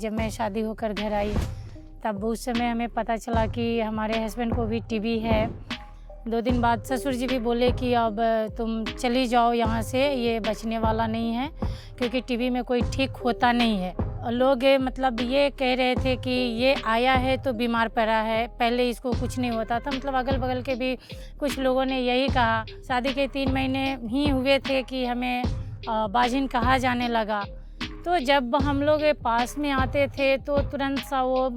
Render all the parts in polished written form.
जब मैं शादी होकर घर आई तब उस समय हमें पता चला कि हमारे हस्बैंड को भी टीबी है। 2 दिन बाद ससुर जी भी बोले कि अब तुम चली जाओ यहाँ से, ये बचने वाला नहीं है क्योंकि टीबी में कोई ठीक होता नहीं है। लोग मतलब ये कह रहे थे कि ये आया है तो बीमार पड़ा है, पहले इसको कुछ नहीं होता था। मतलब अगल बगल के भी कुछ लोगों ने यही कहा। शादी के 3 महीने ही हुए थे कि हमें बाजिन कहा जाने लगा। तो जब हम लोग पास में आते थे तो तुरंत सा वो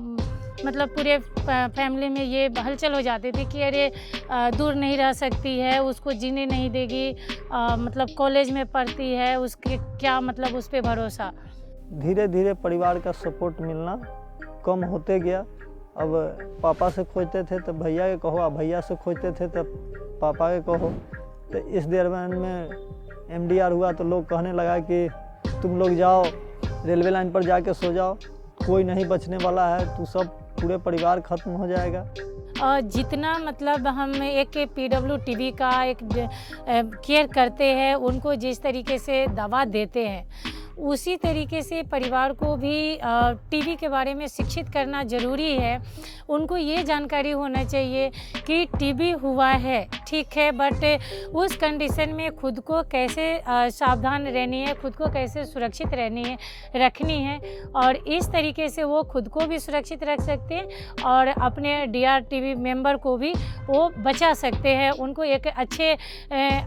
मतलब पूरे फैमिली में ये हलचल हो जाती थी कि अरे दूर नहीं रह सकती है, उसको जीने नहीं देगी, मतलब कॉलेज में पढ़ती है, उसके क्या मतलब उस पर भरोसा। धीरे धीरे परिवार का सपोर्ट मिलना कम होते गया। अब पापा से खोजते थे तो भैया के कहो, अब भैया से खोजते थे तो पापा के कहो। तो इस दरम्यान में MDR हुआ तो लोग कहने लगा कि तुम लोग जाओ रेलवे लाइन पर जाके सो जाओ, कोई नहीं बचने वाला है, तो सब पूरे परिवार खत्म हो जाएगा। और जितना मतलब हम एक PWTB का एक केयर करते हैं, उनको जिस तरीके से दवा देते हैं उसी तरीके से परिवार को भी टीबी के बारे में शिक्षित करना ज़रूरी है। उनको ये जानकारी होना चाहिए कि टीबी हुआ है, ठीक है, बट उस कंडीशन में खुद को कैसे सावधान रहनी है, खुद को कैसे सुरक्षित रखनी है और इस तरीके से वो खुद को भी सुरक्षित रख सकते हैं और अपने DRTB मेंबर को भी वो बचा सकते हैं, उनको एक अच्छे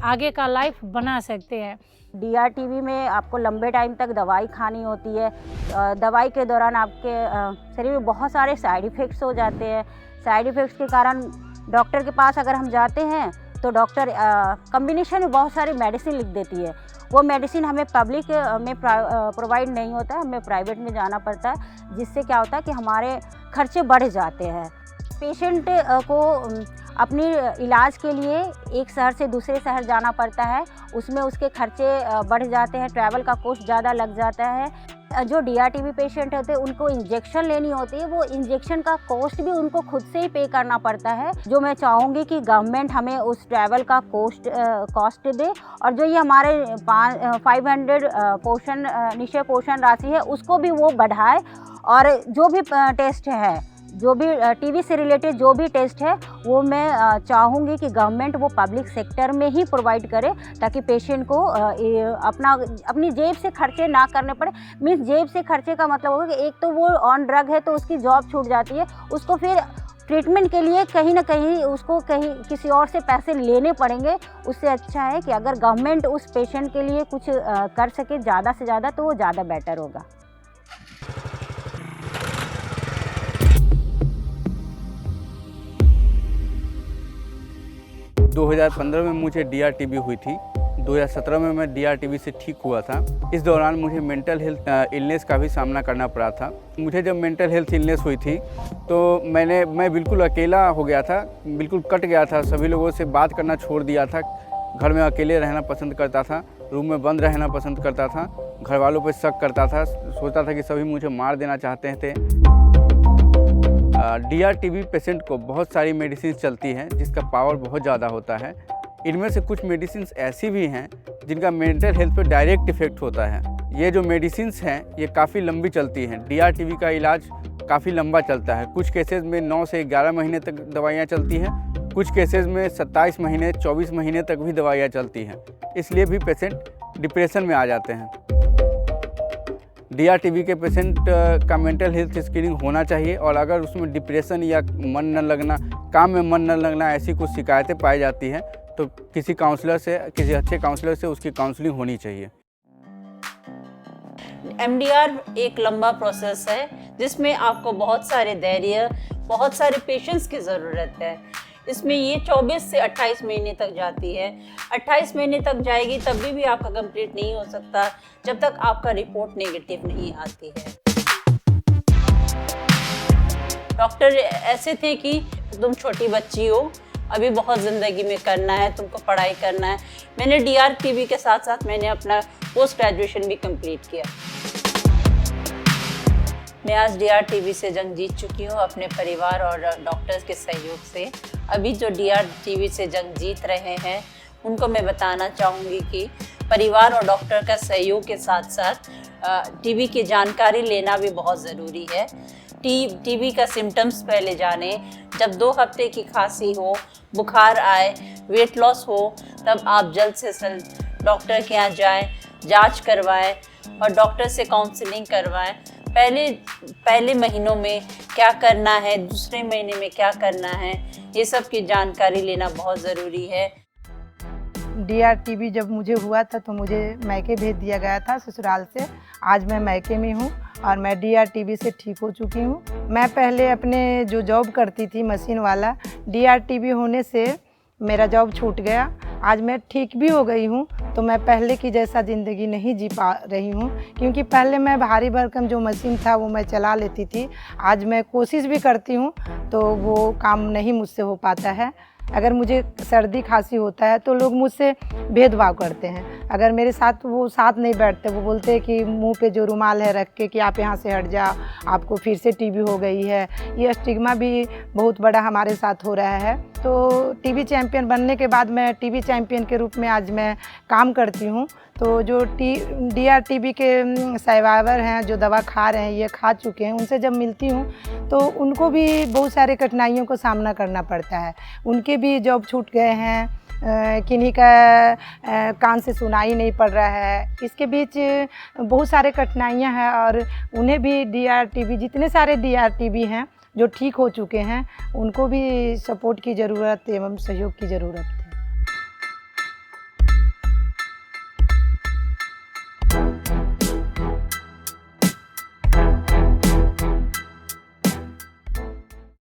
आगे का लाइफ बना सकते हैं। DRTB में आपको लंबे टाइम तक दवाई खानी होती है। दवाई के दौरान आपके शरीर में बहुत सारे साइड इफ़ेक्ट्स हो जाते हैं। साइड इफ़ेक्ट्स के कारण डॉक्टर के पास अगर हम जाते हैं तो डॉक्टर कॉम्बिनेशन में बहुत सारी मेडिसिन लिख देती है। वो मेडिसिन हमें पब्लिक में प्रोवाइड नहीं होता है, हमें प्राइवेट में जाना पड़ता है, जिससे क्या होता है कि हमारे खर्चे बढ़ जाते हैं। पेशेंट को अपनी इलाज के लिए एक शहर से दूसरे शहर जाना पड़ता है, उसमें उसके खर्चे बढ़ जाते हैं, ट्रैवल का कॉस्ट ज़्यादा लग जाता है। जो DRTB पेशेंट होते हैं उनको इंजेक्शन लेनी होती है, वो इंजेक्शन का कॉस्ट भी उनको खुद से ही पे करना पड़ता है। जो मैं चाहूँगी कि गवर्नमेंट हमें उस ट्रैवल का कॉस्ट दे और जो ये हमारे 500 पोषण निश्चय पोषण राशि है उसको भी वो बढ़ाए और जो भी टेस्ट है, जो भी टीबी से रिलेटेड जो भी टेस्ट है वो मैं चाहूँगी कि गवर्नमेंट वो पब्लिक सेक्टर में ही प्रोवाइड करे ताकि पेशेंट को अपनी जेब से खर्चे ना करने पड़े। मीन्स जेब से खर्चे का मतलब होगा कि एक तो वो ऑन ड्रग है तो उसकी जॉब छूट जाती है, उसको फिर ट्रीटमेंट के लिए कहीं ना कहीं उसको कहीं किसी और से पैसे लेने पड़ेंगे। उससे अच्छा है कि अगर गवर्नमेंट उस पेशेंट के लिए कुछ कर सके ज़्यादा से ज़्यादा तो वो ज़्यादा बेटर होगा। 2015 में मुझे DRTB हुई थी। 2017 में मैं DRTB से ठीक हुआ था। इस दौरान मुझे मेंटल हेल्थ इलनेस का भी सामना करना पड़ा था। मुझे जब मेंटल हेल्थ इलनेस हुई थी तो मैं बिल्कुल अकेला हो गया था, बिल्कुल कट गया था, सभी लोगों से बात करना छोड़ दिया था। घर में अकेले रहना पसंद करता था, रूम में बंद रहना पसंद करता था, घर वालों पर शक करता था, सोचता था कि सभी मुझे मार देना चाहते थे। DRTB पेशेंट को बहुत सारी मेडिसिन चलती हैं जिसका पावर बहुत ज़्यादा होता है। इनमें से कुछ मेडिसिन ऐसी भी हैं जिनका मेंटल हेल्थ पर डायरेक्ट इफेक्ट होता है। ये जो मेडिसिन हैं ये काफ़ी लंबी चलती हैं। DRTB का इलाज काफ़ी लंबा चलता है। कुछ केसेस में 9 से 11 महीने तक दवाइयाँ चलती हैं, कुछ केसेस में 27 महीने 24 महीने तक भी दवाइयाँ चलती हैं। इसलिए भी पेशेंट डिप्रेशन में आ जाते हैं। DRTB के पेशेंट का मेंटल हेल्थ स्क्रीनिंग होना चाहिए और अगर उसमें डिप्रेशन या मन न लगना, काम में मन न लगना, ऐसी कुछ शिकायतें पाई जाती हैं तो किसी काउंसलर से, किसी अच्छे काउंसलर से उसकी काउंसलिंग होनी चाहिए। MDR एक लंबा प्रोसेस है जिसमें आपको बहुत सारे धैर्य, बहुत सारे पेशेंस की ज़रूरत है। इसमें ये 24 से 28 महीने तक जाती है। 28 महीने तक जाएगी तब भी आपका कंप्लीट नहीं हो सकता जब तक आपका रिपोर्ट नेगेटिव नहीं आती है। डॉक्टर ऐसे थे कि तुम छोटी बच्ची हो, अभी बहुत ज़िंदगी में करना है, तुमको पढ़ाई करना है। मैंने DRTB के साथ साथ मैंने अपना पोस्ट ग्रेजुएशन भी कंप्लीट किया। मैं आज DRTB से जंग जीत चुकी हूँ अपने परिवार और डॉक्टर्स के सहयोग से। अभी जो DRTB से जंग जीत रहे हैं उनको मैं बताना चाहूँगी कि परिवार और डॉक्टर का सहयोग के साथ साथ टीबी की जानकारी लेना भी बहुत ज़रूरी है। टीबी का सिम्टम्स पहले जानें। जब 2 हफ्ते की खांसी हो, बुखार आए, वेट लॉस हो, तब आप जल्द से जल्द डॉक्टर के यहाँ जाएं, जांच करवाएं और डॉक्टर से काउंसलिंग करवाएं। पहले महीनों में क्या करना है, दूसरे महीने में क्या करना है, ये सब की जानकारी लेना बहुत ज़रूरी है। DRTB जब मुझे हुआ था तो मुझे मैके भेज दिया गया था ससुराल से। आज मैं मैके में हूँ और मैं DRTB से ठीक हो चुकी हूँ। मैं पहले अपने जो जॉब करती थी मशीन वाला, DRTB होने से मेरा जॉब छूट गया। आज मैं ठीक भी हो गई हूँ तो मैं पहले की जैसा ज़िंदगी नहीं जी पा रही हूँ, क्योंकि पहले मैं भारी भरकम जो मशीन था वो मैं चला लेती थी। आज मैं कोशिश भी करती हूँ तो वो काम नहीं मुझसे हो पाता है। अगर मुझे सर्दी खांसी होता है तो लोग मुझसे भेदभाव करते हैं। अगर मेरे साथ वो साथ नहीं बैठते, वो बोलते हैं कि मुंह पे जो रुमाल है रख के कि आप यहाँ से हट जाओ, आपको फिर से टीबी हो गई है। ये स्टिग्मा भी बहुत बड़ा हमारे साथ हो रहा है। तो टीबी चैम्पियन बनने के बाद मैं टीबी चैम्पियन के रूप में आज मैं काम करती हूँ। तो जो DRTB के सर्वाइवर हैं, जो दवा खा रहे हैं, ये खा चुके हैं, उनसे जब मिलती हूँ तो उनको भी बहुत सारे कठिनाइयों को सामना करना पड़ता है। उनके भी जॉब छूट गए हैं, किन्हीं का कान से सुनाई नहीं पड़ रहा है। इसके बीच बहुत सारे कठिनाइयाँ हैं और उन्हें भी DRTB, जितने सारे DRTB हैं जो ठीक हो चुके हैं, उनको भी सपोर्ट की ज़रूरत एवं सहयोग की ज़रूरत है।